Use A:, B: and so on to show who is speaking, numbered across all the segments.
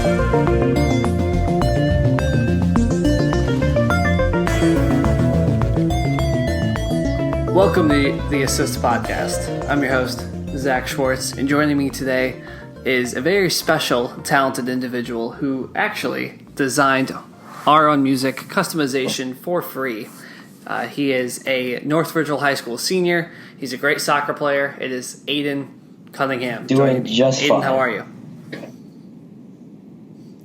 A: Welcome to the Assist Podcast. I'm your host, Zach Schwartz, and joining me today is a very special, talented individual who actually designed our own music customization for free. He is a North Virgil High School senior. He's a great soccer player. It is Aidan Cunningham.
B: Doing just
A: Aidan,
B: fine.
A: how are you?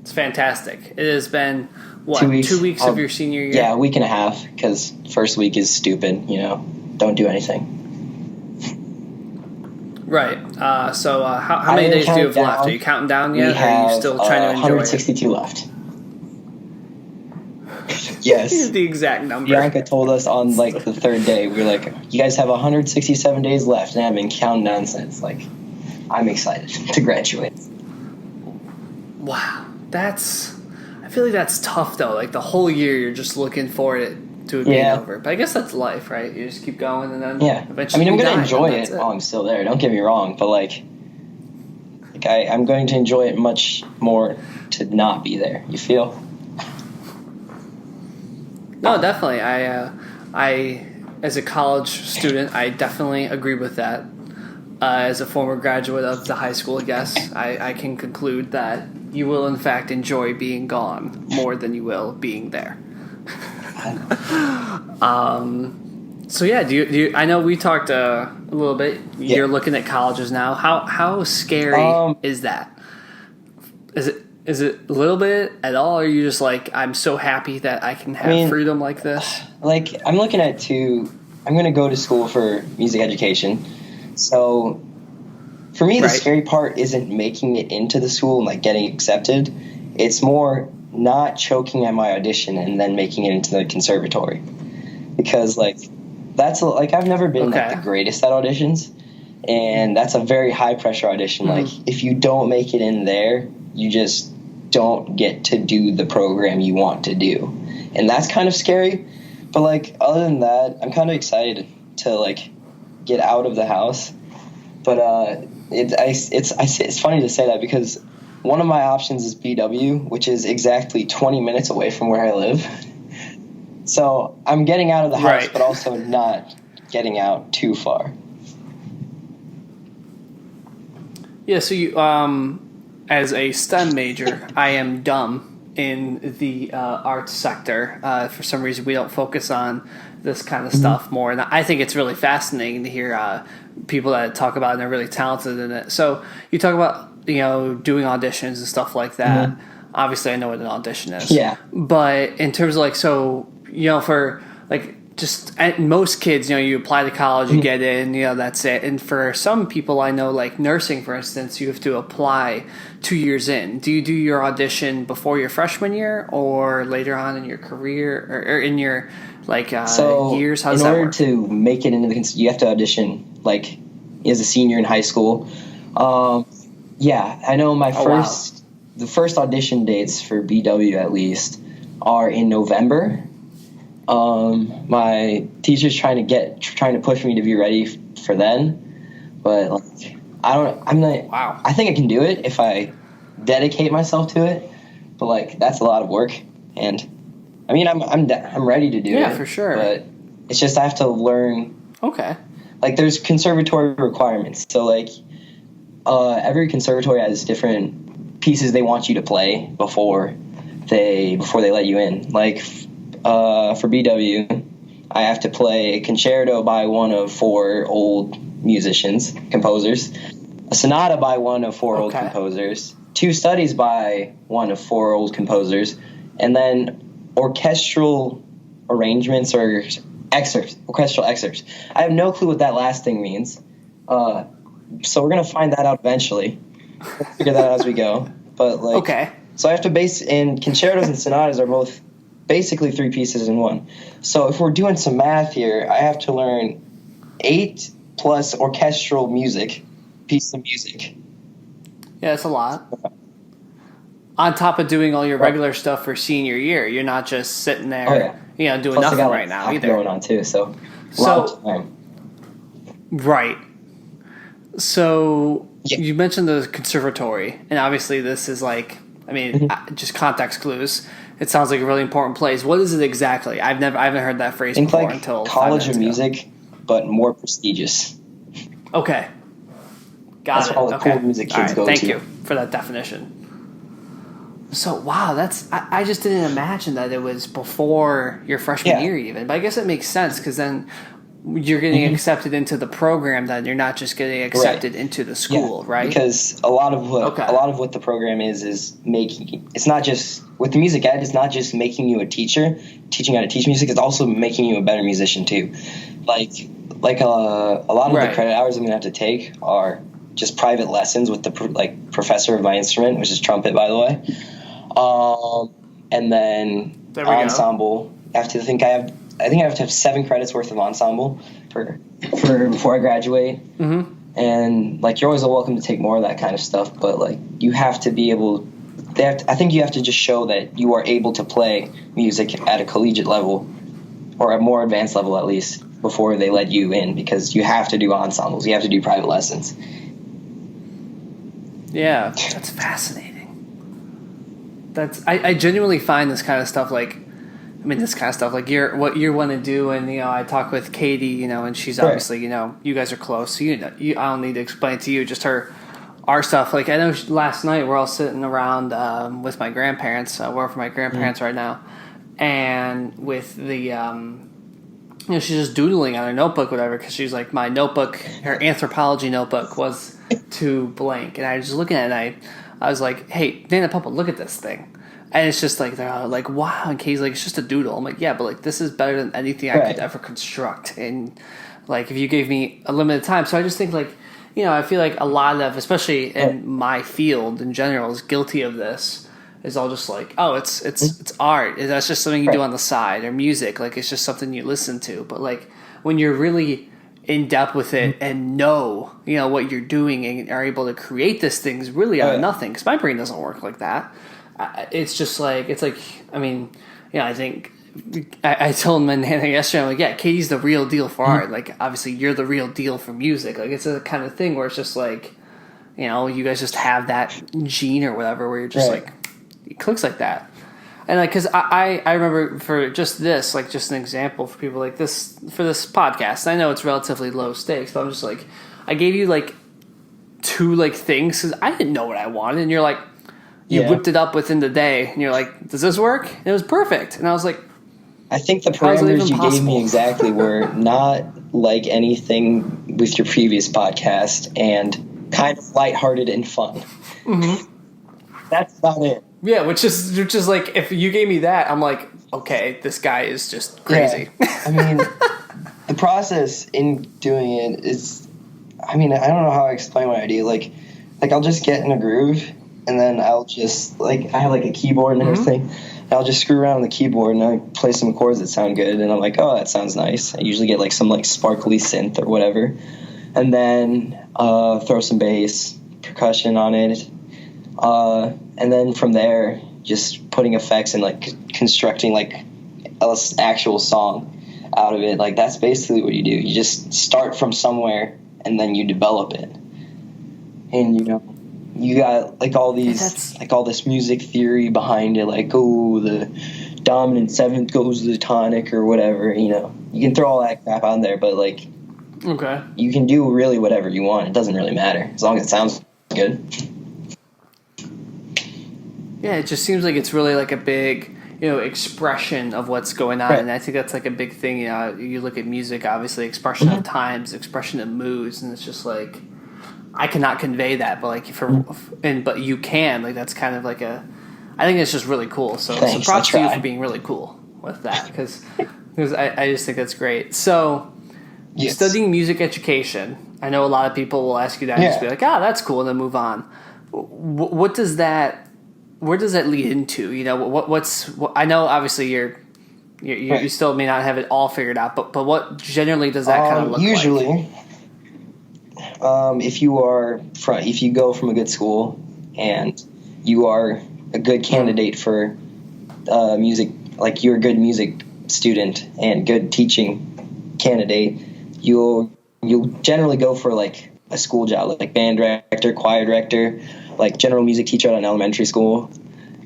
A: It's fantastic. It has been, what,
B: 2 weeks
A: of your senior year?
B: Yeah, a week and a half, because first week is stupid, don't do anything.
A: Right. So how many days do you have left? Are you counting down yet?
B: We have,
A: or are you still trying to enjoy
B: 162 left. Yes.
A: Here's the exact number.
B: Bianca told us on, the third day, we were like, you guys have 167 days left, and I've been counting down since. I'm excited to graduate.
A: Wow. I feel like that's tough, though. The whole year you're just looking forward to it being over. But I guess that's life, right? You just keep going, and then eventually
B: I'm going to enjoy it while I'm still there. Don't get me wrong, but, I'm going to enjoy it much more to not be there. You feel?
A: No, definitely. I as a college student, I definitely agree with that. As a former graduate of the high school, I can conclude that you will, in fact, enjoy being gone more than you will being there. So yeah, do you? I know we talked a little bit. You're looking at colleges now. How scary is that? Is it a little bit at all? Or are you just I'm so happy that I can have freedom like this?
B: I'm looking at I'm going to go to school for music education. So for me, the scary part isn't making it into the school and getting accepted. It's more not choking at my audition and then making it into the conservatory. Because that's I've never been the greatest at auditions, and that's a very high pressure audition. If you don't make it in there, you just don't get to do the program you want to do, and that's kind of scary. But other than that, I'm kind of excited to get out of the house. But it's funny to say that because one of my options is BW, which is exactly 20 minutes away from where I live. So I'm getting out of the house, but also not getting out too far. Yeah,
A: so you, as a STEM major, I am dumb in the arts sector. For some reason, we don't focus on this kind of stuff more. And I think it's really fascinating to hear people that talk about it and they're really talented in it. So you talk about, doing auditions and stuff like that. Obviously, I know what an audition is.
B: Yeah.
A: But in terms of for just most kids, you apply to college, you get in, that's it. And for some people I know, nursing, for instance, you have to apply 2 years in. Do you do your audition before your freshman year or later on in your career or in your years? How does that work?
B: In order to make it into you have to audition as a senior in high school. I know the first audition dates for BW at least are in November. My teacher's trying to push me to be ready for then, but I think I can do it if I dedicate myself to it, but that's a lot of work, and I'm ready to do it.
A: Yeah, for sure.
B: But it's just I have to learn.
A: Okay.
B: There's conservatory requirements, so every conservatory has different pieces they want you to play before they let you in. For BW, I have to play a concerto by one of 4 old composers, a sonata by one of 4 old composers, 2 studies by one of 4 old composers, and then orchestral arrangements or orchestral excerpts. I have no clue what that last thing means, so we're going to find that out eventually. We'll figure that out as we go. But so I have to base, and concertos and sonatas are both basically 3 pieces in one. So if we're doing some math here, I have to learn 8 plus orchestral pieces of music.
A: Yeah, that's a lot. On top of doing all your regular stuff for senior year, you're not just sitting there, doing plus nothing right now either.
B: Going on too, so
A: right. So you mentioned the conservatory, and obviously this is I mean, just context clues. It sounds like a really important place. What is it exactly? I haven't heard that phrase
B: Think
A: before
B: like
A: until
B: College
A: 5
B: of
A: minutes ago.
B: Music, but more prestigious.
A: Okay. Got
B: That's
A: it.
B: where all the
A: Okay.
B: cool music
A: All
B: kids
A: right.
B: go
A: Thank
B: to.
A: you for that definition. So, wow, I just didn't imagine that it was before your freshman year even. But I guess it makes sense because then you're getting accepted into the program, then you're not just getting accepted into the school, right?
B: Because a lot of what the program is making, it's not just with the music ed, it's not just making you a teacher, teaching how to teach music, it's also making you a better musician too. Like a lot of the credit hours I'm gonna have to take are just private lessons with the professor of my instrument, which is trumpet, by the way. And then ensemble. I think I have to have 7 credits worth of ensemble for before I graduate.
A: Mm-hmm.
B: And like you're always welcome to take more of that kind of stuff, but like you have to be able. I think you have to just show that you are able to play music at a collegiate level or a more advanced level at least before they let you in, because you have to do ensembles, you have to do private lessons.
A: Yeah, that's fascinating. I genuinely find this kind of stuff like what you want to do, and I talk with Katie, and she's obviously, you guys are close, so I don't need to explain to you just our stuff. Like I know last night we're all sitting around with my grandparents. We're for my grandparents right now, and with the she's just doodling on her notebook, whatever, because she's like, my notebook, her anthropology notebook was to blank, and I was just looking at it, and I was like, hey, Dana Papa, look at this thing. And it's just like, they're all like, wow. And Katie's like, it's just a doodle. I'm like, yeah, but like, this is better than anything I could ever construct. And like, if you gave me a limited time. So I just think like, I feel like a lot of, especially in my field in general, is guilty of this. Is all just like, oh, it's art. That's just something you do on the side, or music. Like, it's just something you listen to. But like, when you're really in depth with it and know what you're doing and are able to create this things really out of nothing, because my brain doesn't work like that. It's just like, I mean, I think I told my nana yesterday, I'm like, yeah, Katie's the real deal for art. Like, obviously you're the real deal for music. Like, it's a kind of thing where it's just like, you guys just have that gene or whatever where you're just like, it clicks like that. And like, cause I remember for just this, like just an example for people like this, for this podcast, I know it's relatively low stakes, but I'm just like, I gave you like 2 like things cause I didn't know what I wanted. And you're like, you whipped it up within the day and you're like, does this work? And it was perfect. And I was like,
B: I think the parameters you gave me exactly were not like anything with your previous podcast and kind of lighthearted and fun.
A: Mm-hmm.
B: That's about it.
A: Yeah, which is like, if you gave me that, I'm like, okay, this guy is just crazy.
B: Yeah. I mean, the process in doing it is, I mean, I don't know how I explain what I do. Like I'll just get in a groove, and then I'll just, like, I have like a keyboard and everything. And I'll just screw around on the keyboard and I play some chords that sound good, and I'm like, oh, that sounds nice. I usually get like some like sparkly synth or whatever, and then throw some bass, percussion on it. And then from there, just putting effects and like constructing like an actual song out of it. Like, that's basically what you do. You just start from somewhere and then you develop it. And you got like all these all this music theory behind it. Like, oh, the dominant 7th goes to the tonic or whatever. You can throw all that crap on there, but like,
A: okay,
B: you can do really whatever you want. It doesn't really matter as long as it sounds good.
A: Yeah, it just seems like it's really like a big, expression of what's going on. Right. And I think that's like a big thing. You look at music, obviously, expression of times, expression of moods, and it's just like, I cannot convey that, but like but you can. Like, that's kind of like I think it's just really cool. So props to you for being really cool with that, because I just think that's great. So, studying music education, I know a lot of people will ask you that and just be like, that's cool, and then move on. What does that? Where does that lead into? I know obviously you still may not have it all figured out, but what generally does that kind of look
B: usually,
A: like?
B: Usually, if you go from a good school and you are a good candidate for music, like you're a good music student and good teaching candidate, you'll generally go for like a school job, like band director, choir director, like general music teacher at an elementary school.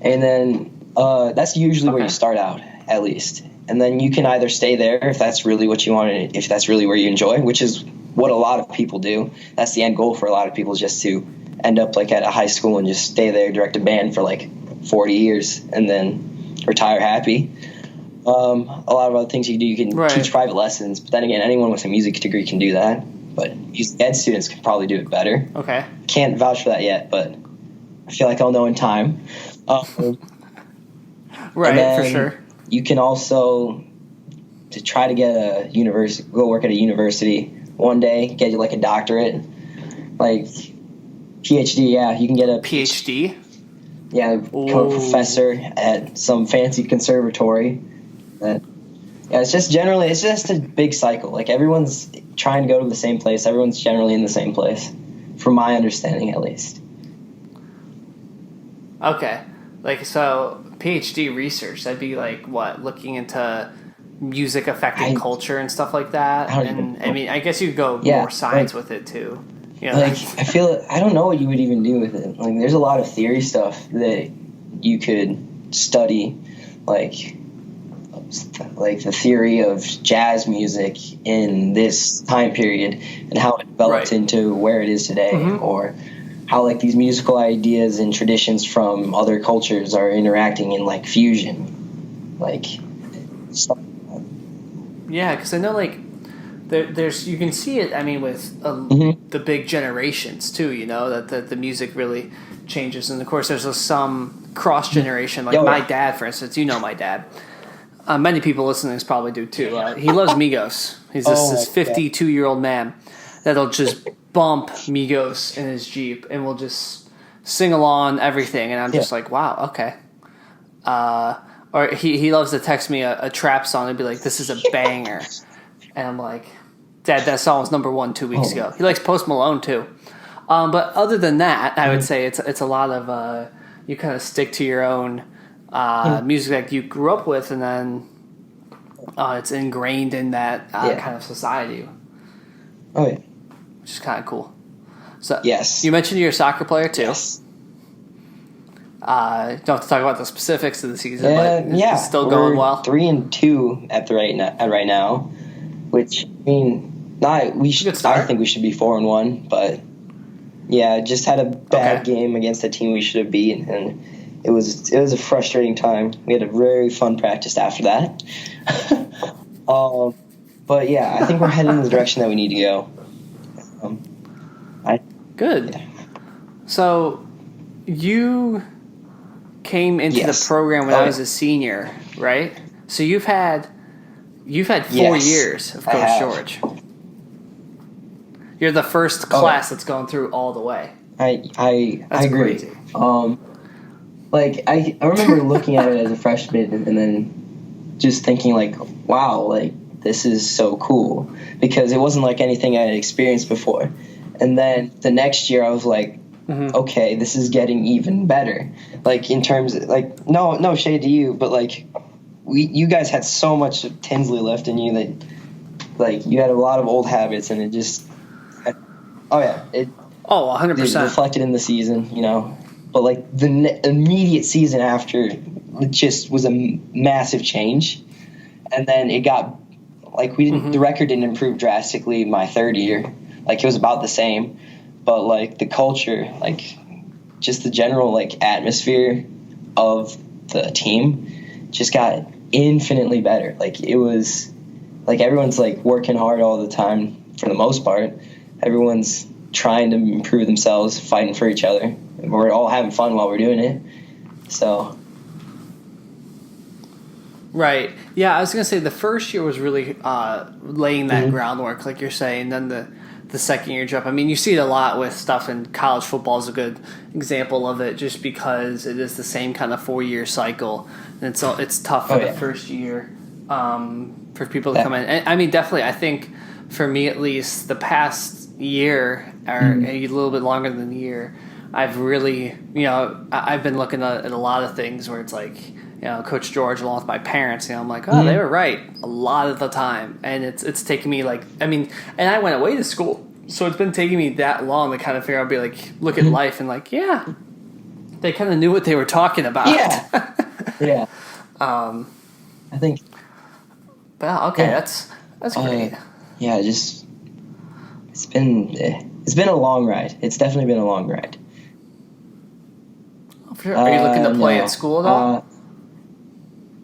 B: And then that's usually where you start out, at least. And then you can either stay there if that's really what you want, if that's really where you enjoy, which is what a lot of people do. That's the end goal for a lot of people, is just to end up like at a high school and just stay there, direct a band for like 40 years, and then retire happy. A lot of other things you can do, you can teach private lessons, but then again, anyone with a music degree can do that. But music ed students can probably do it better.
A: Okay.
B: Can't vouch for that yet, but I feel like I'll know in time.
A: Right, for sure.
B: You can also to try to get a go work at a university one day, get you like a doctorate, like PhD. Yeah, you can get a
A: PhD.
B: Yeah, become a professor at some fancy conservatory. It's just a big cycle. Like everyone's trying to go to the same place. Everyone's generally in the same place, from my understanding at least.
A: Okay. Like, so PhD research, that'd be like what, looking into music affecting culture and stuff like that? And I mean, I guess you could go more science with it too. You know,
B: I don't know what you would even do with it. Like, there's a lot of theory stuff that you could study, like the theory of jazz music in this time period and how it developed into where it is today, or how like these musical ideas and traditions from other cultures are interacting in like fusion, like stuff like that.
A: Yeah, because I know like there's you can see it. I mean, with the big generations too. You know that the music really changes, and of course there's some cross generation. Like my dad, for instance. You know my dad. Many people listening to this probably do too. He loves Migos. He's this 52-year-old man that'll just bump Migos in his Jeep and will just sing along everything, and I'm just like, wow, okay. Or he loves to text me a trap song and be like, this is a banger, and I'm like, Dad, that song was number 1 2 weeks ago. He likes Post Malone too, but other than that, I would say it's a lot of you kind of stick to your own music that you grew up with, and then it's ingrained in that kind of society.
B: Oh yeah.
A: Which is kind of cool. So
B: yes,
A: you mentioned you're a soccer player too.
B: Yes.
A: Don't have to talk about the specifics of the season, but it's still going well.
B: 3-2 at right now, which I mean, I think we should be 4-1, but yeah, just had a bad game against a team we should have beat, and it was a frustrating time. We had a very fun practice after that. But yeah, I think we're heading in the direction that we need to go.
A: Good. Yeah. So you came into the program when I was a senior, right? So you've had 4 years of Coach George. You're the first class that's gone through all the way.
B: I
A: That's
B: agree.
A: Crazy.
B: Like I remember looking at it as a freshman and then just thinking like, wow, like this is so cool, because it wasn't like anything I had experienced before. And then the next year I was like, okay, this is getting even better. Like in terms of, like, no shade to you, but like you guys had so much Tinsley left in you that like you had a lot of old habits, and it just
A: 100%
B: reflected in the season, you know. But like the immediate season after, it just was a massive change, and then it got like the record didn't improve drastically my third year. Like it was about the same, but like the culture, like just the general like atmosphere of the team just got infinitely better. Like it was like everyone's like working hard all the time for the most part. Everyone's trying to improve themselves, fighting for each other. We're all having fun while we're doing it. So.
A: Right. Yeah, I was going to say the first year was really laying that groundwork, like you're saying. Then the second year jump. I mean, you see it a lot with stuff in college football is a good example of it, just because it is the same kind of 4-year cycle. And it's tough for the first year for people to come in. And, I mean, definitely, I think for me at least, the past year or a little bit longer than a year, I've really, I've been looking at a lot of things where it's like, Coach George along with my parents, they were right a lot of the time. And it's taken me and I went away to school. So it's been taking me that long to kind of figure out, look at life and They kind of knew what they were talking about.
B: Yeah. Yeah. I think.
A: But okay, that's great.
B: Yeah, just it's been a long ride. It's definitely been a long ride.
A: Sure. Are you looking to play
B: no.
A: at school at all?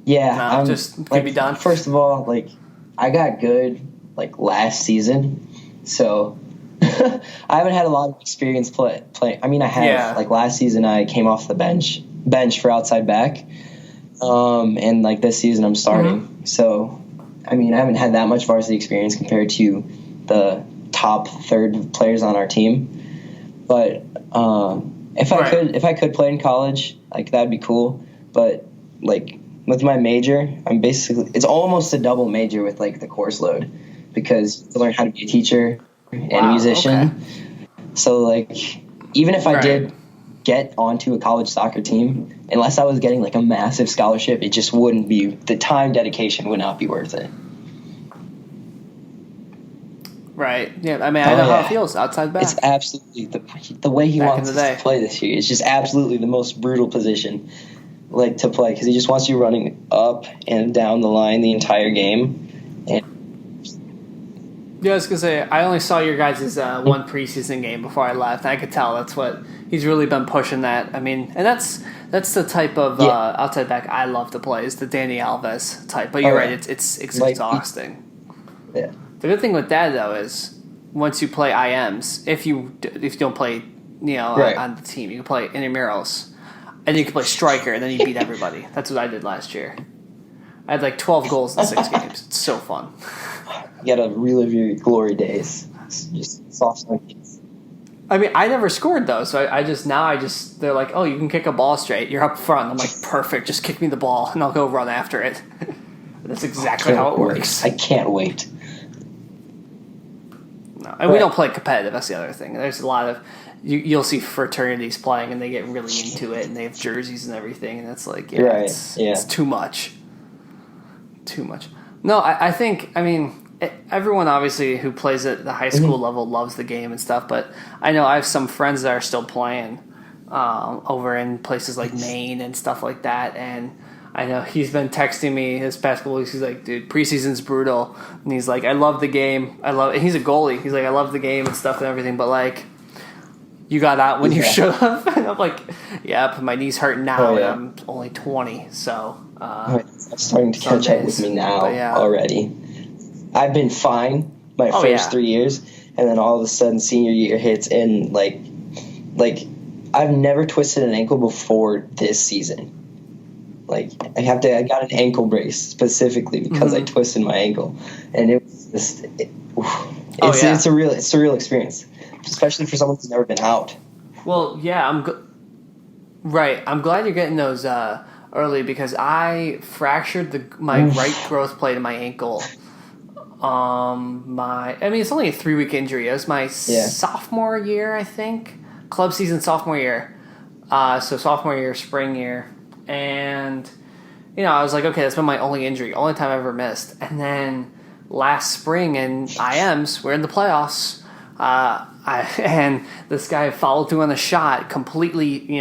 B: Yeah,
A: No,
B: I'm
A: just
B: like,
A: be done.
B: First of all, like I got good like last season, so I haven't had a lot of experience playing. I mean, I have.
A: Yeah.
B: Like last season, I came off the bench for outside back, and like this season, I'm starting.
A: Mm-hmm.
B: So, I mean, I haven't had that much varsity experience compared to the top third players on our team, but. If I could play in college, like that'd be cool. But like with my major, it's almost a double major with like the course load, because to learn how to be a teacher and a musician.
A: Okay.
B: So like even if I did get onto a college soccer team, unless I was getting like a massive scholarship, it just wouldn't be, the time dedication would not be worth it.
A: Right. Yeah. I mean, I know how it feels outside back.
B: It's absolutely the way he wants us to play this year. It's just absolutely the most brutal position, like to play, because he just wants you running up and down the line the entire game.
A: Yeah, I was gonna say I only saw your guys' one preseason game before I left. I could tell that's what he's really been pushing. That I mean, and that's the type of outside back I love to play, is the Danny Alves type. But you're right, it's like, exhausting.
B: Yeah.
A: The good thing with that, though, is once you play IMs, if you don't play, on the team, you can play intramurals, and you can play striker, and then you beat everybody. That's what I did last year. I had like 12 goals in 6 games. It's so fun.
B: You gotta relive your glory days. It's just soft kids.
A: I mean, I never scored though, so I just they're like, oh, you can kick a ball straight. You're up front. I'm like, perfect. Just kick me the ball, and I'll go run after it. That's exactly how it works.
B: I can't wait.
A: No, and we don't play competitive. That's the other thing. There's a lot of you'll see fraternities playing, and they get really into it, and they have jerseys and everything, and it's like, it's too much. Too much. No, I think, I mean, everyone obviously who plays at the high school level loves the game and stuff, but I know I have some friends that are still playing over in places like Maine and stuff like that, and I know he's been texting me his past couple weeks. He's like, dude, preseason's brutal. And he's like, I love the game. And he's a goalie. He's like, I love the game and stuff and everything. But, like, you got out when you should have. And I'm like, yep, my knee's hurting now. And I'm only 20. So,
B: it's starting to catch up with me now already. I've been fine my first 3 years. And then all of a sudden senior year hits. And, like I've never twisted an ankle before this season. Like I got an ankle brace specifically because I twisted my ankle, and it was just it's a real experience, especially for someone who's never been out.
A: Well, yeah, I'm glad you're getting those early, because I fractured my right growth plate in my ankle. It's only a 3-week injury. It was my sophomore year, I think, club season sophomore year. So sophomore year, spring year. And, I was like, okay, that's been my only injury, only time I ever missed. And then last spring in IMs, we're in the playoffs, and this guy followed through on the shot completely,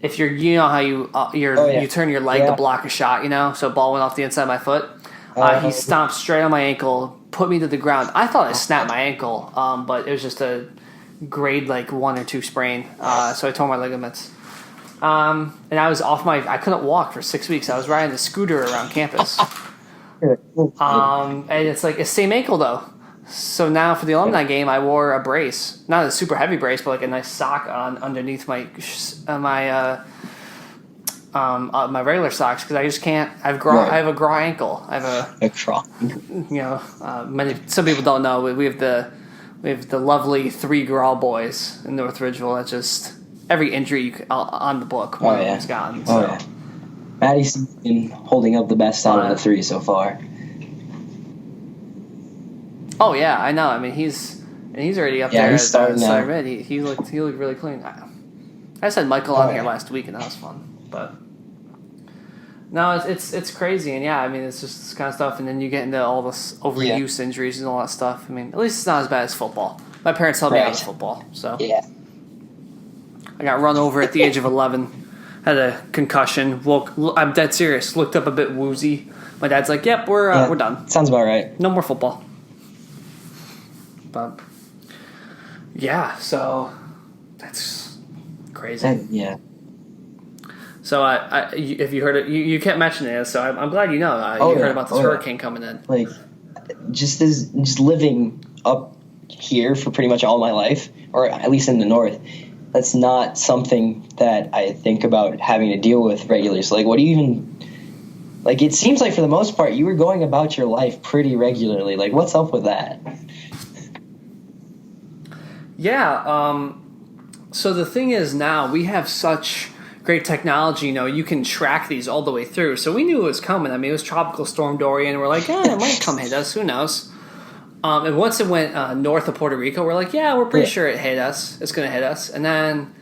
A: if you're, how you turn your leg to block a shot, so ball went off the inside of my foot. He stomped straight on my ankle, put me to the ground. I thought I snapped my ankle, but it was just a grade 1 or 2 sprain, so I tore my ligaments. And I was I couldn't walk for 6 weeks. I was riding a scooter around campus. And it's like a same ankle though. So now for the alumni game, I wore a brace, not a super heavy brace, but like a nice sock underneath my regular socks, because I just can't. I have a graw ankle. I have
B: a graw.
A: Some people don't know. We have the lovely 3 graw boys in North Ridgeville. That's just every injury on the book. One of them's gotten. So.
B: Maddie's been holding up the best out of the 3 so far.
A: Oh yeah, I know. I mean, he's already up there.
B: He's starting now.
A: He looked really clean. I said Michael on here last week, and that was fun. But no, it's crazy, and I mean, it's just this kind of stuff, and then you get into all this overuse injuries and all that stuff. I mean, at least it's not as bad as football. My parents held me out of football, so I got run over at the age of 11. Had a concussion. I'm dead serious. Looked up a bit woozy. My dad's like, "Yep, we're done.
B: Sounds about right.
A: No more football." But yeah, so that's crazy.
B: Yeah.
A: So if you heard it, you kept mentioning it. So I'm glad you know. You heard about this hurricane coming in.
B: Like, just living up here for pretty much all my life, or at least in the north. That's not something that I think about having to deal with regularly. So, like, what do you even... Like, it seems like for the most part, you were going about your life pretty regularly. Like, what's up with that?
A: Yeah, so the thing is now, we have such great technology, you can track these all the way through. So we knew it was coming. I mean, it was Tropical Storm Dorian. We're like, it might come hit us. Who knows? And once it went north of Puerto Rico, we're like, we're pretty sure it hit us. It's going to hit us. And then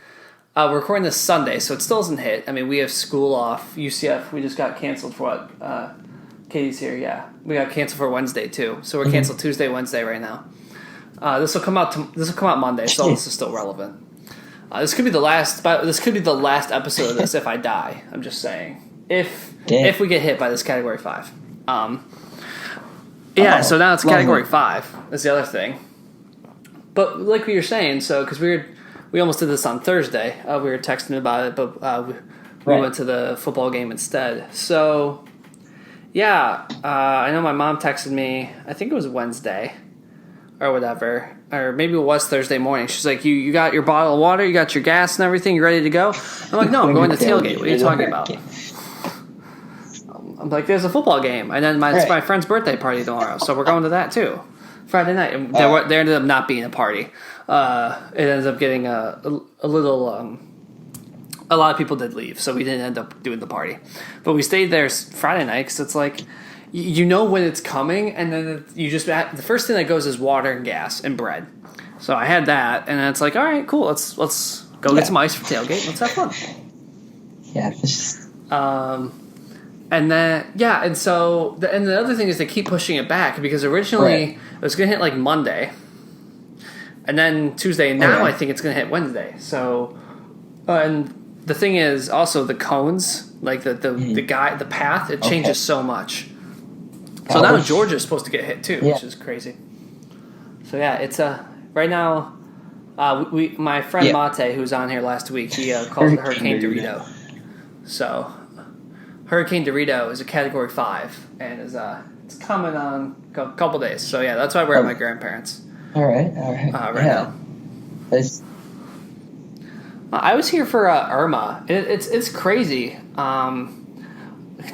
A: we're recording this Sunday, so it still doesn't hit. I mean, we have school off. UCF, we just got canceled for what? Katie's here, yeah. We got canceled for Wednesday, too. So we're canceled Tuesday, Wednesday right now. This will come out Monday, so this is still relevant. This could be the last episode of this if I die. I'm just saying. If we get hit by this Category 5. So now it's Category 5. That's the other thing. But like we were saying, so because we almost did this on Thursday. We were texting about it, but we went to the football game instead. So, I know my mom texted me, I think it was Wednesday or whatever, or maybe it was Thursday morning. She's like, you got your bottle of water, you got your gas and everything, you ready to go? I'm like, no, I'm going to tailgate. What are you talking about? I'm like, there's a football game, and then it's my friend's birthday party tomorrow, so we're going to that too. Friday night. And there ended up not being a party. It ended up getting a little... a lot of people did leave, so we didn't end up doing the party. But we stayed there Friday night, because it's like, you know when it's coming, and then the first thing that goes is water and gas and bread. So I had that, and then it's like, all right, cool, let's go get some ice for tailgate, let's have fun.
B: Yeah.
A: And then, and so, and the other thing is they keep pushing it back, because originally it was going to hit like Monday, and then Tuesday, and now I think it's going to hit Wednesday. So, and the thing is also the cones, like the path, it changes so much. So now Georgia's supposed to get hit too, which is crazy. So it's right now, my friend Mate, who was on here last week, he calls it Hurricane Dorito. So Hurricane Dorito is a Category 5, and it's coming on a couple days. So that's why we're at my grandparents'.
B: All right.
A: Right now. I was here for Irma. It's crazy.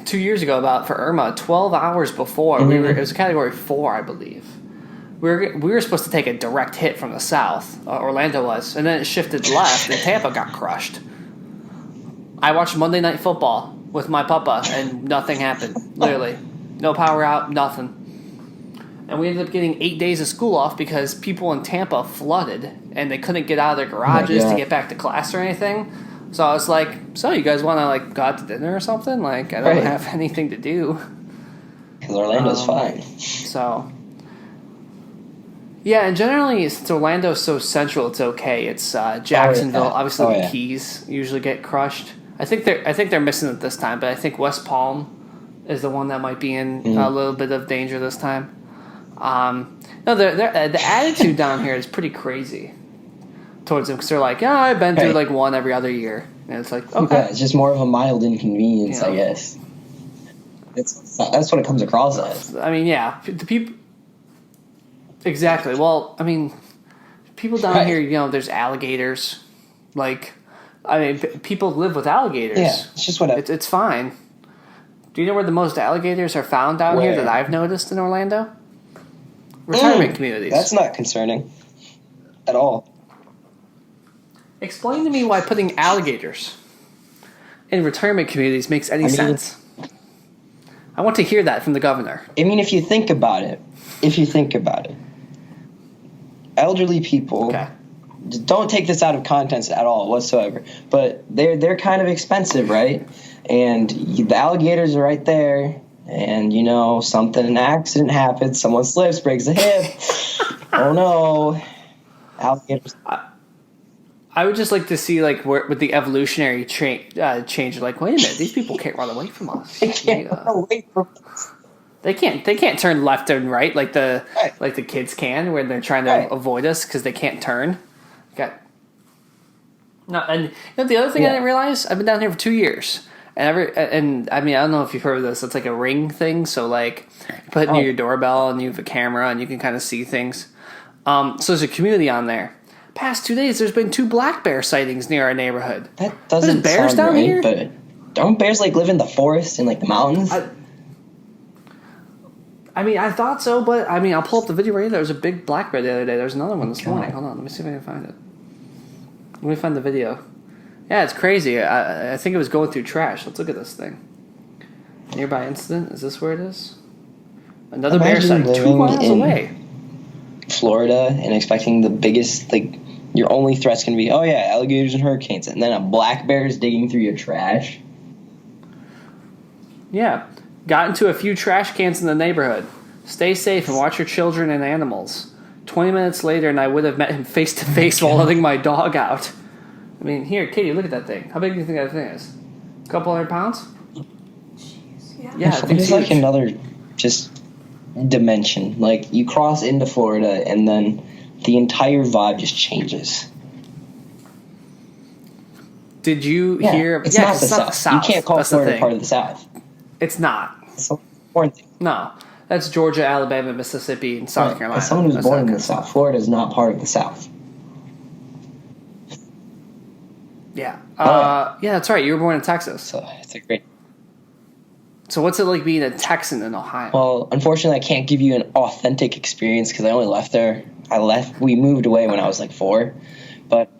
A: 2 years ago, for Irma, 12 hours before it was a Category 4, I believe. We were supposed to take a direct hit from the south. Orlando was, and then it shifted left, and Tampa got crushed. I watched Monday Night Football with my papa, and nothing happened. Literally, no power out, nothing. And we ended up getting 8 days of school off because people in Tampa flooded, and they couldn't get out of their garages to get back to class or anything. So I was like, so you guys want to go out to dinner or something? Like, I don't have anything to do.
B: Because Orlando's fine.
A: So, and generally, since Orlando's so central, it's okay. It's Jacksonville. Obviously, the Keys usually get crushed. I think they're missing it this time, but I think West Palm is the one that might be in a little bit of danger this time. No, the attitude down here is pretty crazy towards them, because they're like, I've been through like one every other year, and it's like, okay,
B: it's just more of a mild inconvenience, I guess. That's what it comes across as.
A: I mean, the people exactly. Well, I mean, people down here, there's alligators. Like, I mean, people live with alligators.
B: Yeah, it's just what
A: it's fine. Do you know where the most alligators are found down here that I've noticed in Orlando? Retirement communities.
B: That's not concerning at all.
A: Explain to me why putting alligators in retirement communities makes any sense. I want to hear that from the governor.
B: I mean, if you think about it, elderly people don't take this out of context at all whatsoever, but they're kind of expensive, right? And the alligators are right there. And, an accident happens. Someone slips, breaks a hip. Oh, no. Alligators.
A: I would just like to see like where with the evolutionary change. Like, wait a minute, these people can't run away from us.
B: They can't run away from us.
A: They can't turn left and right like the
B: Right.
A: like the kids can when they're trying to
B: Right.
A: avoid us because they can't turn. Got no, and you know the other thing I
B: Yeah.
A: didn't realize, I've been down here for 2 years, and I mean I don't know if you've heard of this. It's like a ring thing, so like you put it near your doorbell and you have a camera and you can kind of see things. So there's a community on there. Past 2 days, there's been 2 black bear sightings near our neighborhood.
B: That doesn't
A: There's bears
B: sound
A: down
B: right,
A: here?
B: but don't bears like live in the forest and like the mountains?
A: I mean, I thought so, but I mean, I'll pull up the video right here. There was a big black bear the other day. There's another one this morning. Hold on, let me see if I can find it. Let me find the video. Yeah, it's crazy. I think it was going through trash. Let's look at this thing. Nearby incident. Is this where it is? Another bear
B: Imagine
A: sighting 2
B: living
A: miles
B: in
A: away.
B: Florida and expecting the biggest, like, your only threat's going to be, oh yeah, alligators and hurricanes, and then a black bear is digging through your trash.
A: Yeah. Got into a few trash cans in the neighborhood. Stay safe and watch your children and animals. 20 minutes later, and I would have met him face to face while letting my dog out. I mean, here, Katie, look at that thing. How big do you think that thing is? A couple hundred pounds?
C: Yeah.
A: Yeah, I think
B: It's like another just dimension. Like, you cross into Florida, and then the entire vibe just changes.
A: Did you
B: Yeah,
A: hear?
B: it's
A: Yeah,
B: not
A: 'cause
B: the
A: it's not
B: South. You can't call
A: That's the
B: Florida
A: thing.
B: part of the South.
A: It's not.
B: It's the important thing.
A: No. That's Georgia, Alabama, Mississippi, and South Carolina.
B: As someone who's
A: That's
B: born
A: not
B: in the
A: good
B: South,
A: stuff.
B: Florida is not part of the South.
A: Yeah.
B: yeah.
A: Yeah, that's right. You were born in Texas.
B: So it's a great.
A: So what's it like being a Texan in Ohio?
B: Well, unfortunately, I can't give you an authentic experience because I only left there. We moved away when I was like 4, but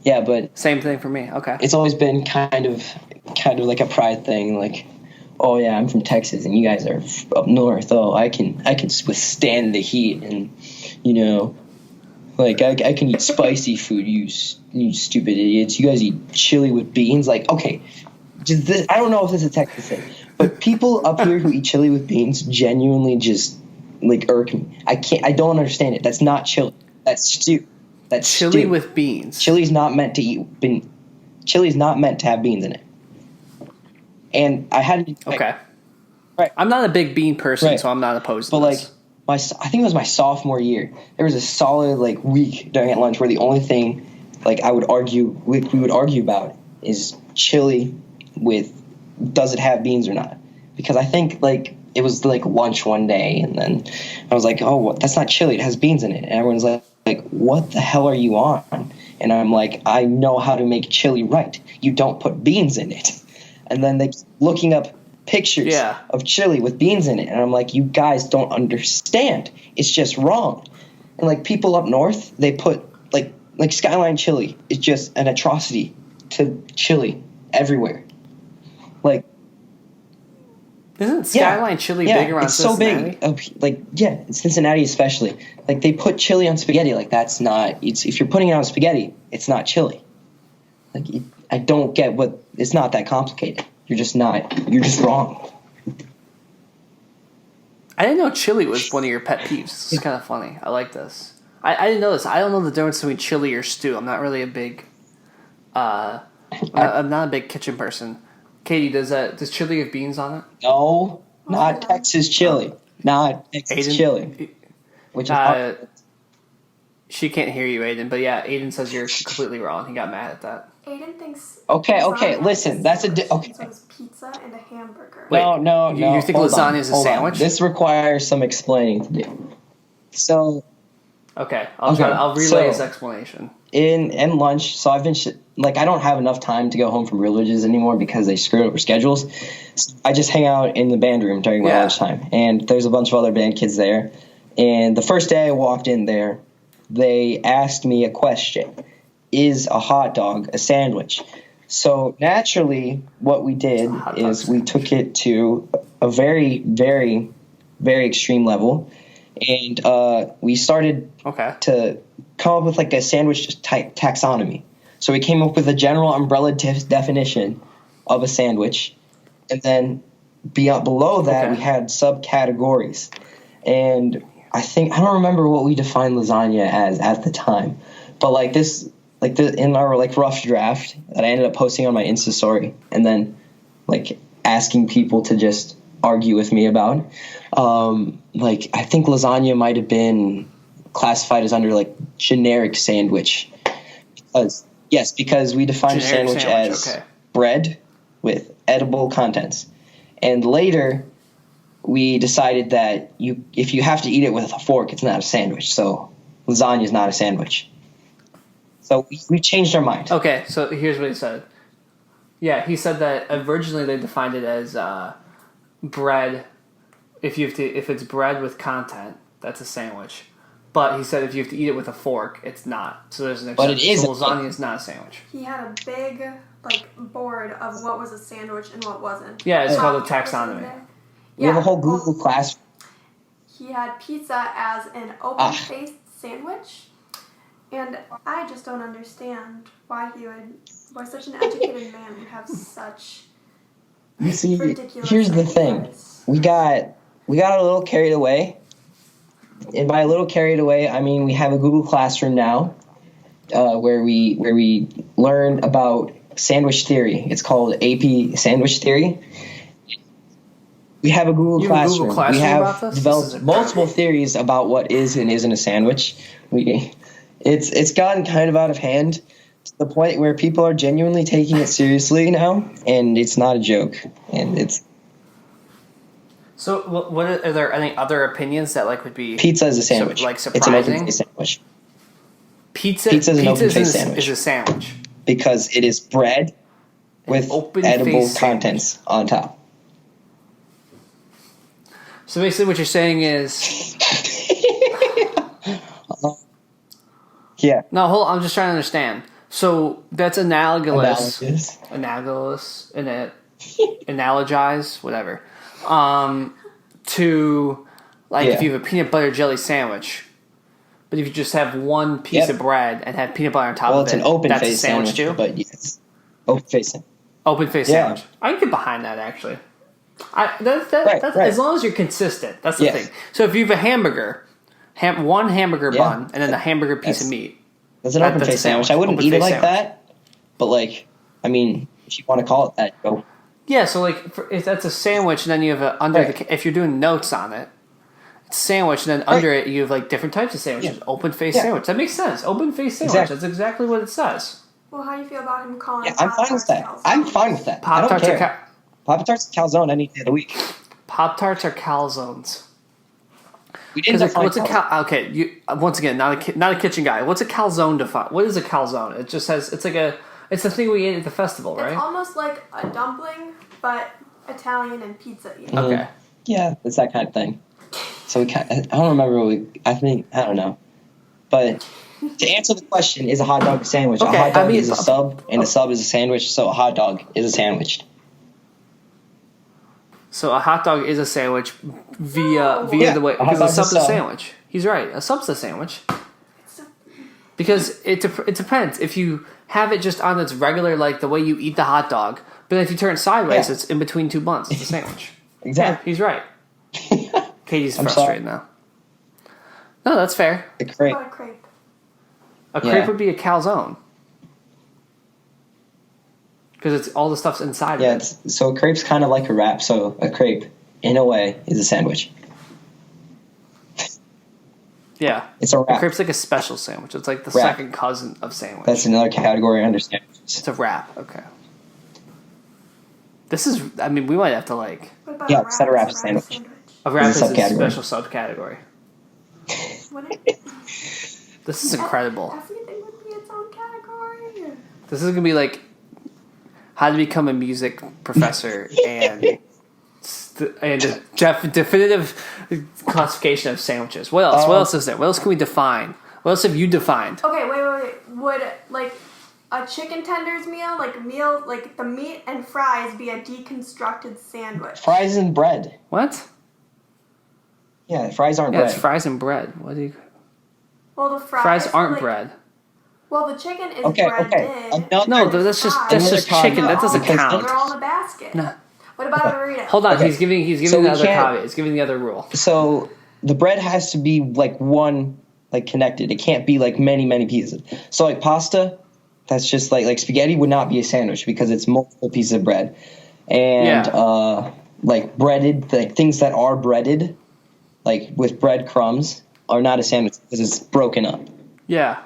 B: yeah, but
A: Same thing for me. Okay.
B: it's always been kind of like a pride thing. Like, oh yeah, I'm from Texas and you guys are up north. Oh, I can withstand the heat, and you know, like I can eat spicy food. You stupid idiots. You guys eat chili with beans. Like, okay, I don't know if this is a Texas thing, but people up here who eat chili with beans genuinely just like irk me. I don't understand it. That's not chili. That's stew. That's
A: Chili
B: stew.
A: with beans.
B: Chili's not meant to eat bean. Chili's not meant to have beans in it. And I had to,
A: Okay.
B: Right.
A: I'm not a big bean person,
B: Right.
A: so I'm not opposed to
B: but like
A: this.
B: I think it was my sophomore year. There was a solid like week during at lunch where the only thing like we would argue about is chili with does it have beans or not? Because I think like it was like lunch one day, and then I was like, oh, that's not chili. It has beans in it. And everyone's like, what the hell are you on? And I'm like, I know how to make chili right. You don't put beans in it. And then they keep looking up pictures of chili with beans in it. And I'm like, you guys don't understand. It's just wrong. And like people up north, they put like Skyline chili is just an atrocity to chili everywhere. Like,
A: Isn't Skyline chili big around
B: it's so
A: Cincinnati?
B: big. Like, yeah, in Cincinnati especially. Like, they put chili on spaghetti. Like, that's not. If you're putting it on spaghetti, it's not chili. Like, I don't get what. It's not that complicated. You're just not. You're just wrong.
A: I didn't know chili was one of your pet peeves. This is kind of funny. I like this. I didn't know this. I don't know the difference between chili or stew. I'm not really a big. I'm not a big kitchen person. Katie, does chili have beans on it?
B: No, not Texas chili. Not Texas
A: Aidan?
B: chili. Which is
A: She can't hear you, Aiden. But yeah, Aiden says you're completely wrong. He got mad at that.
C: Aiden thinks.
B: Okay,
C: lasagna
B: listen,
C: is
B: that's a
C: sandwich,
B: okay.
C: So it's pizza and a hamburger.
A: Wait,
B: no.
A: you think
B: hold
A: lasagna
B: on,
A: is a
B: hold on.
A: sandwich?
B: This requires some explaining to do. So
A: Okay, I'll relay his explanation.
B: in lunch, so I've been I don't have enough time to go home from religious anymore because they screwed over schedules. So I just hang out in the band room during my lunchtime, and there's a bunch of other band kids there. And the first day I walked in there, they asked me a question: is a hot dog a sandwich? So naturally, what we did is we took it to a very, very, very extreme level, and we started to come up with like a sandwich type taxonomy. So we came up with a general umbrella definition of a sandwich, and then below that we had subcategories. And I don't remember what we defined lasagna as at the time, but like this like in our like rough draft that I ended up posting on my Insta story, and then like asking people to just argue with me about. Like I think lasagna might have been classified as under like generic sandwich. Because we defined
A: Generic
B: sandwich as
A: okay.
B: bread with edible contents. And later we decided that if you have to eat it with a fork, it's not a sandwich. So lasagna is not a sandwich. So we changed our mind.
A: Okay, so here's what he said. Yeah, he said that originally they defined it as bread. If it's bread with content, that's a sandwich. But he said if you have to eat it with a fork, it's not. So there's an exception.
B: But it is.
A: So lasagna is not a sandwich.
C: He had a big board of what was a sandwich and what wasn't.
A: Yeah, it's called a
C: Pop-tarts in
A: taxonomy.
C: there.
B: We have a whole Google class.
C: He had pizza as an open-faced sandwich, and I just don't understand why such an educated man would have such
B: You see,
C: ridiculous
B: here's the thing.
C: ideas.
B: We got a little carried away. And by a little carried away, I mean we have a Google Classroom now where we learn about sandwich theory. It's called AP Sandwich Theory. We have a Google Classroom. We have developed multiple theories about what is and isn't a sandwich. It's gotten kind of out of hand to the point where people are genuinely taking it seriously now, and it's not a joke. And it's
A: So, what are there any other opinions that would be
B: pizza is a sandwich.
A: It's
B: an open-faced sandwich.
A: Pizza
B: is an open-faced sandwich.
A: Is a sandwich
B: Because it is bread with edible contents on top.
A: So basically, what you're saying is,
B: yeah.
A: No, hold on, I'm just trying to understand. So that's analogous, analogize, whatever. To if you have a peanut butter jelly sandwich, but if you just have one piece of bread and have peanut butter on top of it,
B: it's an open-faced
A: sandwich too.
B: But yes, open-faced sandwich.
A: Open-faced sandwich. I can get behind that actually. That's
B: right.
A: As long as you're consistent. That's the thing. So if you have a hamburger, one hamburger bun, and then a hamburger piece of meat.
B: That's an open-faced sandwich. I wouldn't eat it like that, but if you want to call it that, go.
A: Yeah, so if that's a sandwich, and then you have if you're doing notes on it, it's a sandwich, and then under it you have different types of sandwiches. Yeah. Open-faced sandwich. That makes sense. Open-faced sandwich. Exactly. That's exactly what it says.
C: Well, how do you feel about him calling?
B: Yeah, I'm fine with that.
C: Calzones?
B: I'm fine with that. I don't care. Pop-Tarts are calzone any day of the week.
A: Pop-Tarts are calzones.
B: We didn't define
A: what's a okay? Once again, not a kitchen guy. What's a calzone define? What is a calzone? It just has. It's the thing we ate at the festival, right?
C: It's almost like a dumpling, but Italian and pizza.
A: Okay.
B: Yeah, it's that kind of thing. So I don't remember I don't know. But to answer the question, is a hot dog a sandwich? Okay, a hot dog is a sub, and a sub is a sandwich, so a hot dog is a sandwich.
A: So a hot dog is a sandwich via the way, because a sub's a sandwich. He's right. A sub's a sandwich. Because it depends. If you have it just on its regular, the way you eat the hot dog, but if you turn it sideways, it's in between two buns. It's a sandwich.
B: Exactly.
A: Yeah, he's right. Katie's frustrated now. No, that's fair.
C: A crepe. A crepe.
A: A crepe would be a calzone. Because it's all the stuff's inside of it.
B: So a crepe's kind of like a wrap. So a crepe, in a way, is a sandwich.
A: Yeah.
B: It's a wrap.
A: A crepe's like a special sandwich. It's like the second cousin of sandwich.
B: That's another category under sandwiches.
A: It's a wrap. Okay. This is, we might have to
B: set a wrap sandwich.
A: A wrap is a special subcategory. This is incredible.
C: Everything would be its own category.
A: This is going to be how to become a music professor and definitive classification of sandwiches. What else? What else is there? What else can we define? What else have you defined?
C: Okay, wait. Would a chicken tenders meal, the meat and fries, be a deconstructed sandwich?
B: Fries and bread.
A: What?
B: Yeah, fries aren't bread.
A: Yeah, it's fries and bread. What do you?
C: Well, the
A: fries aren't bread.
C: Well, the chicken is breaded.
A: No, that's just chicken. That doesn't count.
C: They're all in a basket.
A: No.
C: What about a burrito?
A: Hold on, he's giving the other caveat. He's giving the other rule.
B: So the bread has to be one connected. It can't be many pieces. So pasta, That's just like spaghetti would not be a sandwich because it's multiple pieces of bread, and like breaded, like things that are breaded, like with breadcrumbs, are not a sandwich because it's broken up.
A: Yeah.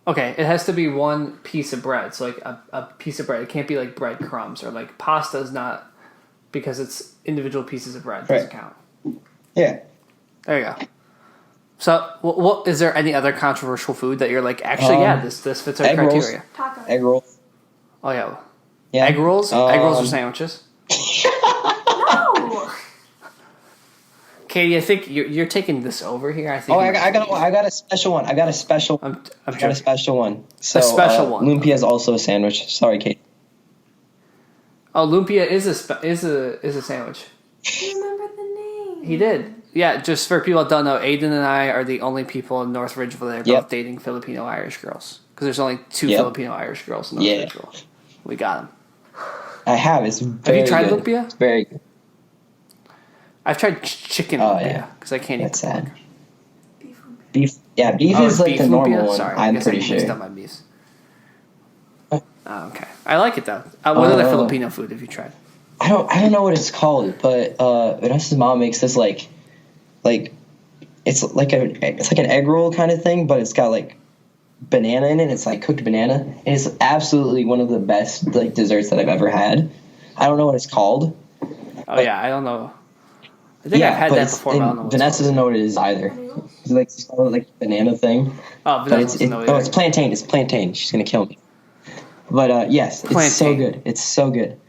A: Okay, it has to be one piece of bread. So like a piece of bread. It can't be like breadcrumbs or like pasta is not because it's individual pieces of bread. It doesn't count.
B: Yeah.
A: There you go. So, what is there any other controversial food that you're like? Actually, this fits our criteria.
C: Tacos.
B: Egg roll.
A: Oh yeah.
B: Yeah.
A: Egg rolls. Egg rolls are sandwiches.
C: No.
A: Katie, I think you're taking this over here. I think.
B: Oh, I got a special one. I got a special.
A: I'm
B: I got a special one. So,
A: a special one.
B: Lumpia is also a sandwich. Sorry, Kate.
A: Oh, lumpia is a sandwich.
C: I remember the name.
A: He did. Yeah, just for people that don't know, Aidan and I are the only people in North Ridgeville that are both dating Filipino Irish girls. Because there's only 2 Filipino Irish girls in North Ridgeville. We got them.
B: I have. It's very
A: Have you tried
B: good.
A: lumpia?
B: It's very good.
A: I've tried chicken lumpia because I can't eat
B: That's sad.
C: Beef lumpia.
B: Beef. Yeah, beef is like
A: beef
B: the normal
A: lumpia?
B: one.
A: Sorry, I
B: I'm
A: guess
B: pretty
A: I
B: sure.
A: mixed up my beefs. Oh, okay. I like it though. What other Filipino food have you tried?
B: I don't know what it's called, but Vanessa's mom makes this like it's like an egg roll kind of thing, but it's got like banana in it. It's like cooked banana, and it's absolutely one of the best like desserts that I've ever had. I don't know what it's called.
A: Oh yeah, I don't know. I think I've had that before, but I don't know what
B: Vanessa doesn't know what it is either. It's like it's called like banana thing.
A: Oh, Vanessa doesn't know either.
B: It's plantain. It's plantain. She's gonna kill me. But yes,
A: plantain.
B: It's so good. It's so good.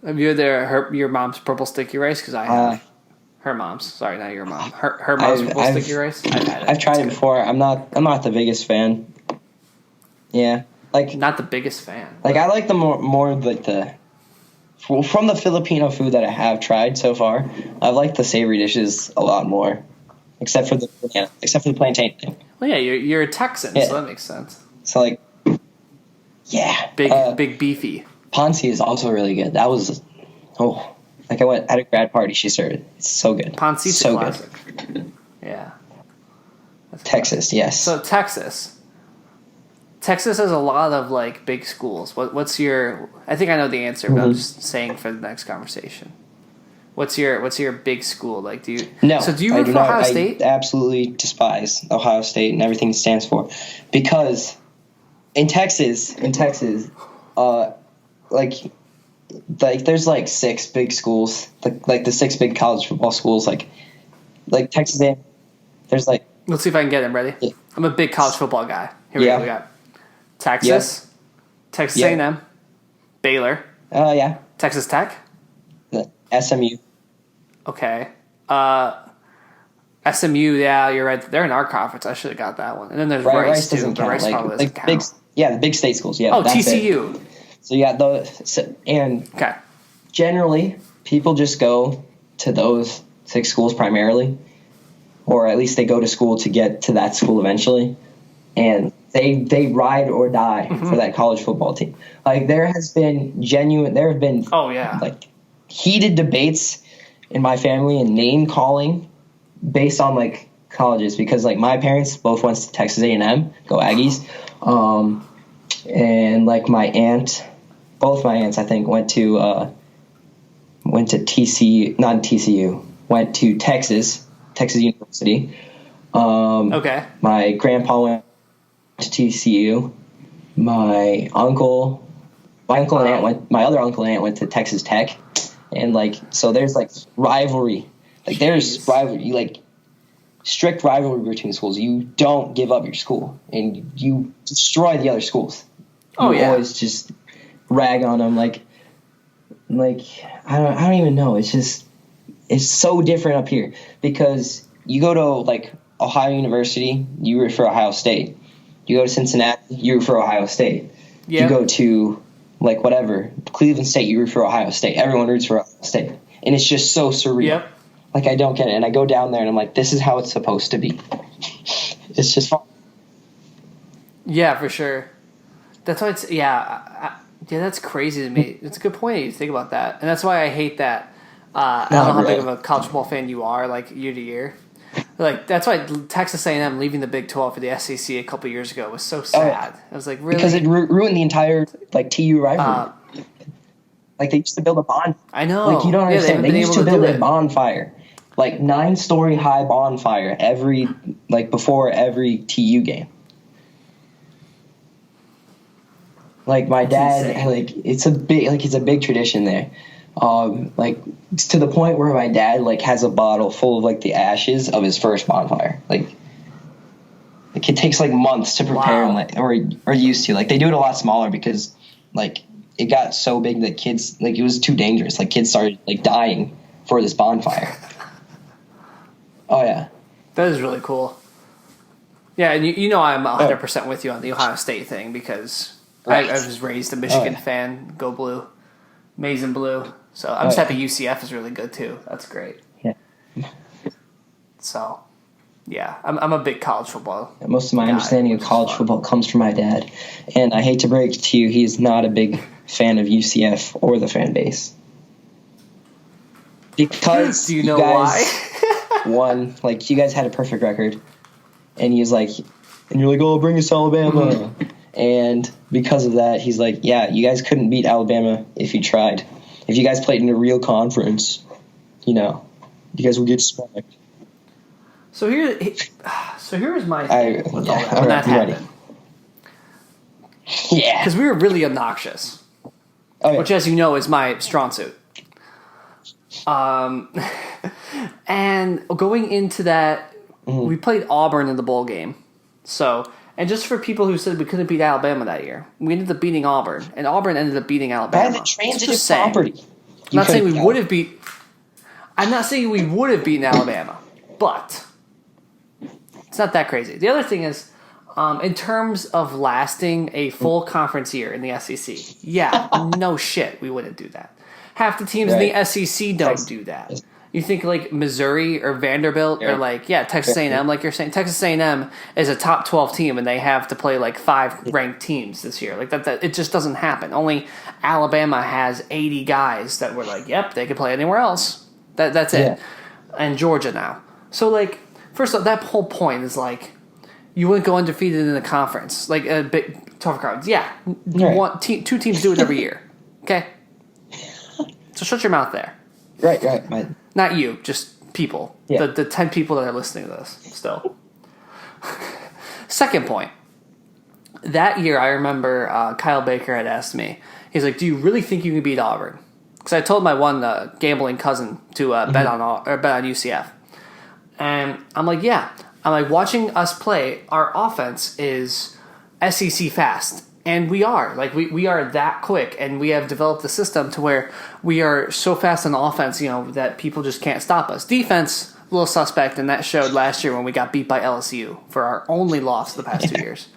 A: Have you had your mom's purple sticky rice? Because I have. Her mom's. Sorry, not your mom. Her mom's purple sticky rice. I've had it.
B: I've tried it before. I'm not the biggest fan. Yeah, like
A: not the biggest fan.
B: Like I like the more like the from the Filipino food that I have tried so far. I like the savory dishes a lot more, except for the plantain thing.
A: Well, yeah, you're a Texan, so that makes sense.
B: So like, yeah,
A: big beefy.
B: Ponce is also really good. That was like I went at a grad party. She served it. It's so good.
A: Ponce's
B: so
A: a classic.
B: Good.
A: Yeah. That's
B: Texas,
A: classic.
B: yes.
A: So Texas has a lot of like big schools. What's your? I think I know the answer, but I'm just saying for the next conversation. What's your big school like? Do you?
B: No.
A: So do you root for Ohio State?
B: I absolutely despise Ohio State and everything it stands for, because in Texas, like there's like 6 big schools, like the 6 big college football schools, like Texas A&M. There's like.
A: Let's see if I can get them ready. Yeah. I'm a big college football guy. Here we go. We got Texas, Texas A&M, Baylor.
B: Yeah.
A: Texas Tech.
B: SMU.
A: Okay. SMU. Yeah, you're right. They're in our conference. I should have got that one. And then there's Rice too.
B: Doesn't count.
A: Rice probably doesn't count.
B: The big state schools. Yeah.
A: Oh, TCU.
B: So you got those, and generally people just go to those 6 schools primarily, or at least they go to school to get to that school eventually, and they ride or die for that college football team. Like there have been like heated debates in my family and name calling based on like colleges, because like my parents both went to Texas A&M, go Aggies, and like both my aunts I think went to TCU, not TCU, went to Texas University. My grandpa went to TCU. My other uncle and aunt went to Texas Tech, and like so there's like rivalry, like there's rivalry, like strict rivalry between schools. You don't give up your school, and you destroy the other schools. You always just rag on them, like I don't even know. It's so different up here, because you go to like Ohio University, you root for Ohio State. You go to Cincinnati, you root for Ohio State. You go to like whatever Cleveland State, you root for Ohio State. Everyone roots for Ohio State, and it's just so surreal.
A: Yep.
B: Like I don't get it, and I go down there and I'm like, this is how it's supposed to be. It's just fun.
A: Yeah, for sure. That's why it's that's crazy to me. It's a good point. You think about that, and that's why I hate that. I don't know how big of a college football fan you are, like year to year. Like that's why Texas A&M leaving the Big 12 for the SEC a couple years ago was so sad. I was like, really?
B: Because it ruined the entire like TU rivalry. Like they used to build a bonfire.
A: I know.
B: Like you don't understand. They used to build a bonfire, like 9-story high bonfire before every TU game. Like my dad, like it's a big tradition there. Like to the point where my dad like has a bottle full of like the ashes of his first bonfire. Like it takes like months to prepare or used to. Like they do it a lot smaller because like it got so big that kids like it was too dangerous. Like kids started like dying for this bonfire. Oh yeah,
A: that is really cool. Yeah, and you know I'm 100% with you on the Ohio State thing because I was raised a Michigan fan. Go Blue, maize and blue. So I'm just happy UCF is really good too. That's great.
B: Yeah.
A: So, yeah, I'm a big college football.
B: Most of my understanding of college football comes from my dad, and I hate to break it to you, he's not a big fan of UCF or the fan base. Because
A: do you know why?
B: won, like you guys had a perfect record, and he's like, and you're like, oh, bring us Alabama. Mm-hmm. And because of that, he's like, yeah, you guys couldn't beat Alabama if you tried. If you guys played in a real conference, you guys would get smacked.
A: So here's my thing with all that.
B: When that happened.
A: Ready.
B: Yeah.
A: Because we were really obnoxious. Which, as you know, is my strong suit. And going into that, we played Auburn in the bowl game. So... And just for people who said we couldn't beat Alabama that year, we ended up beating Auburn, and Auburn ended up beating Alabama.
B: By the transitive property.
A: I'm not saying we would have beat. I'm not saying we would have beaten Alabama, but it's not that crazy. The other thing is, in terms of lasting a full conference year in the SEC, no shit, we wouldn't do that. Half the teams in the SEC don't do that. You think like Missouri or Vanderbilt or like Texas A&M, like you're saying. Texas A&M is a top 12 team, and they have to play like 5 ranked teams this year. Like that it just doesn't happen. Only Alabama has 80 guys that were like, yep, they could play anywhere else. That's it. And Georgia now. So like, first off, that whole point is like, you wouldn't go undefeated in the conference, like a big tougher conference. Yeah, two teams do it every year. Okay, so shut your mouth there.
B: Right.
A: Not you, just people. Yeah. The 10 people that are listening to this still. Second point. That year, I remember Kyle Baker had asked me, he's like, do you really think you can beat Auburn? Because I told my one gambling cousin to bet on UCF. And I'm like, yeah. I'm like, watching us play, our offense is SEC fast. And we are. Like, we are that quick, and we have developed a system to where we are so fast on offense, that people just can't stop us. Defense, a little suspect, and that showed last year when we got beat by LSU for our only loss the past 2 years.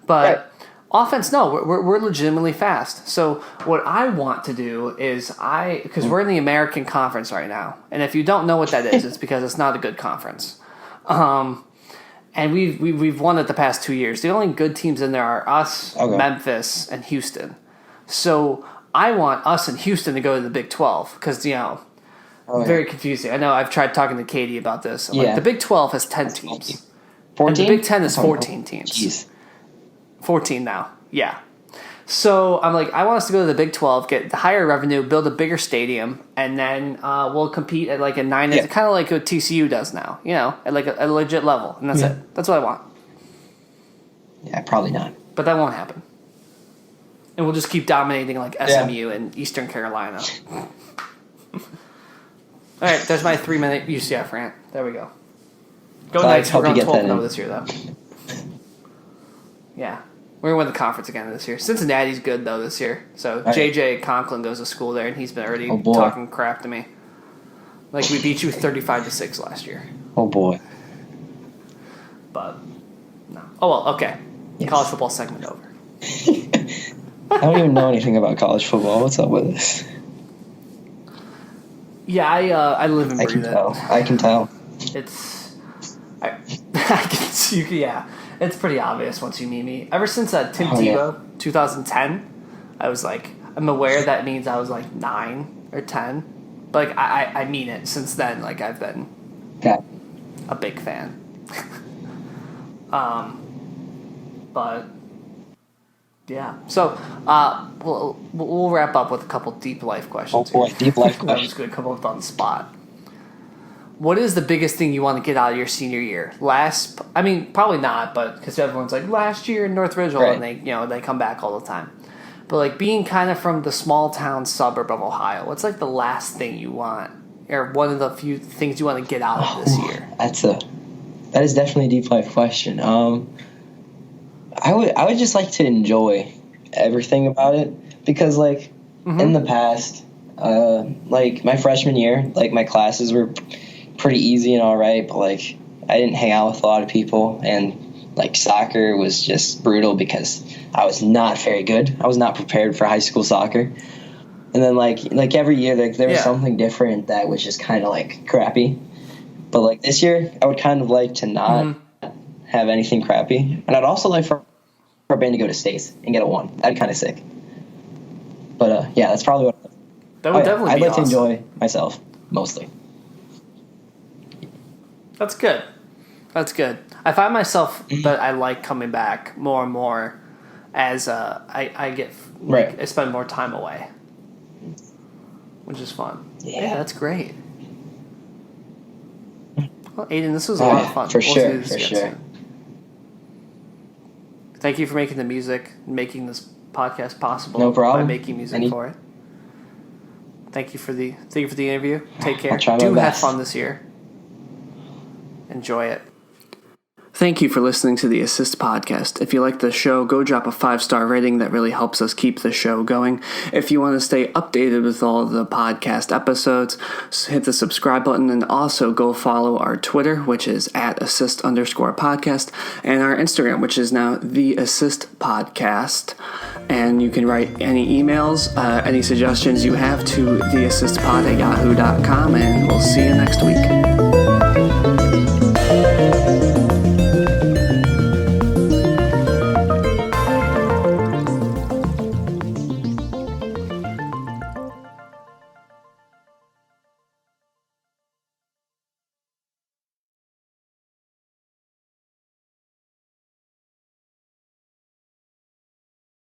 A: But offense, no, we're legitimately fast. So what I want to do is because we're in the American Conference right now, and if you don't know what that is, it's because it's not a good conference. And we've won it the past 2 years. The only good teams in there are us, Memphis, and Houston. So I want us and Houston to go to the Big 12 because, very confusing. I know I've tried talking to Katie about this. Like, the Big 12 has 10 teams. 14? And the Big 10 is 14 teams.
B: Jeez. 14
A: now, yeah. So I'm like, I want us to go to the Big 12, get the higher revenue, build a bigger stadium, and then we'll compete at like a 9, kind of like what TCU does now, at like a legit level, and that's it. That's what I want.
B: Yeah, probably not.
A: But that won't happen. And we'll just keep dominating like SMU and Eastern Carolina. All right, there's my 3-minute UCF rant. There we go. Go Knights. We're going 12-0 this year, though. Yeah. We're going to win the conference again this year. Cincinnati's good, though, this year. So J.J. Conklin goes to school there, and he's been already talking crap to me. Like, we beat you 35-6 last year.
B: Oh, boy.
A: But, no. Oh, well, okay. Yes. College football segment over.
B: I don't even know anything about college football. What's up with this?
A: Yeah, I live and breathe it.
B: I can tell.
A: I can see, yeah. It's pretty obvious once you meet me. Ever since Tim Tebow, 2010, I was like, I'm aware that means I was like 9 or 10. But like, I mean it. Since then, like, I've been a big fan. But yeah, so we'll wrap up with a couple deep life questions.
B: Oh boy,
A: here.
B: deep life
A: I'm
B: questions.
A: just going to come up on the spot. What is the biggest thing you want to get out of your senior year? Probably not, but because everyone's like last year in North Ridgeville,
B: Right.
A: and they come back all the time. But like being kind of from the small town suburb of Ohio, what's like the last thing you want, or one of the few things you want to get out of this year?
B: That is definitely a deep life question. I would just like to enjoy everything about it, because like in the past, like my freshman year, like my classes were pretty easy and all right, but like I didn't hang out with a lot of people, and like soccer was just brutal because I was not very good. I was not prepared for high school soccer. And then like every year there was something different that was just kind of like crappy. But like this year, I would kind of like to not have anything crappy, and I'd also like for our band to go to states and get a 1. That'd be kind of sick. But yeah, that's probably what.
A: That would definitely
B: I'd
A: be
B: like
A: awesome.
B: to enjoy myself mostly.
A: That's good. That's good. I find myself that I like coming back more and more as I get
B: Right.
A: I spend more time away, which is fun.
B: Yeah.
A: That's great. Well, Aidan, this was a lot of fun.
B: For
A: We'll
B: sure,
A: do this
B: for
A: again
B: sure.
A: soon. Thank you for making the music, making this podcast possible.
B: No problem.
A: By making music for it. Thank you for the interview. Take care.
B: I'll try my
A: Do have
B: best.
A: fun this year. Enjoy it. Thank you for listening to the Assist Podcast. If you like the show, go drop a 5-star rating. That really helps us keep the show going. If you want to stay updated with all of the podcast episodes, hit the subscribe button, and also go follow our Twitter, which is @assist_podcast, and our Instagram, which is now the Assist Podcast. And you can write any emails, any suggestions you have to theassistpod@yahoo.com, and we'll see you next week.